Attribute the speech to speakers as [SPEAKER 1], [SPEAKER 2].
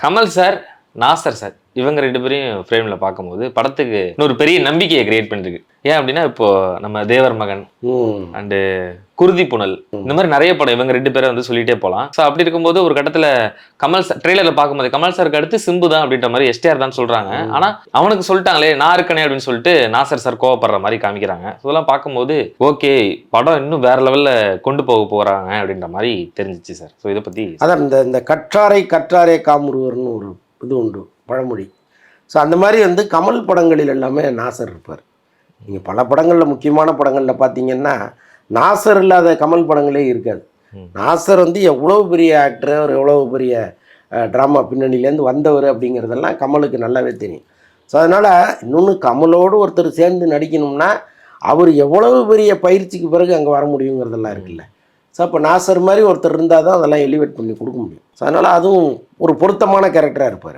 [SPEAKER 1] Kamal sir, Nassar sir இவங்க 2 பேரையும் ஃப்ரேமில் பார்க்கும்போது படத்துக்கு இன்னொரு பெரிய நம்பிக்கையை கிரியேட் பண்ணிருக்கு. ஏன் அப்படின்னா இப்போ நம்ம தேவர் மகன் அண்டு குருதி புனல் இந்த மாதிரி நிறைய படம் இவங்க 2 பேரை வந்து சொல்லிட்டே போகலாம். ஸோ அப்படி இருக்கும்போது ஒரு கட்டத்தில் கமல் சார் ட்ரெய்லரில் பார்க்கும்போது கமல் சாருக்கு அடுத்து சிம்பு தான் அப்படின்ற மாதிரி எஸ்டிஆர் தான் சொல்கிறாங்க. ஆனால் அவனுக்கு சொல்லிட்டாங்களே நான் இருக்கனே அப்படின்னு சொல்லிட்டு நாசர் சார் கோவப்படுற மாதிரி காமிக்கிறாங்க. இதெல்லாம் பார்க்கும்போது ஓகே படம் இன்னும் வேற லெவலில் கொண்டு போக போகிறாங்க அப்படின்ற மாதிரி தெரிஞ்சிச்சு சார். ஸோ இதை பற்றி
[SPEAKER 2] அதான் இந்த கற்றாரை காமுருவர்னு ஒரு இது உண்டு பழமொழி. ஸோ அந்த மாதிரி வந்து கமல் படங்களில் எல்லாமே நாசர் இருப்பார். நீங்கள் பல படங்களில் முக்கியமான படங்களில் பார்த்தீங்கன்னா நாசர் இல்லாத கமல் படங்களே இருக்காது. நாசர் வந்து எவ்வளோ பெரிய ஆக்டர், அவர் எவ்வளோ பெரிய ட்ராமா பின்னணியிலேருந்து வந்தவர் அப்படிங்கிறதெல்லாம் கமலுக்கு நல்லாவே தெரியும். ஸோ அதனால் இன்னொன்று கமலோடு ஒருத்தர் சேர்ந்து நடிக்கணும்னா அவர் எவ்வளவு பெரிய பயிற்சிக்கு பிறகு அங்கே வர முடியுங்கிறதெல்லாம் இருக்குல்ல. ஸோ அப்போ நாசர் மாதிரி ஒருத்தர் இருந்தால் தான் அதெல்லாம் எலிவேட் பண்ணி கொடுக்க முடியும். ஸோ அதனால் அதுவும் ஒரு பொருத்தமான கேரக்டராக இருப்பார்.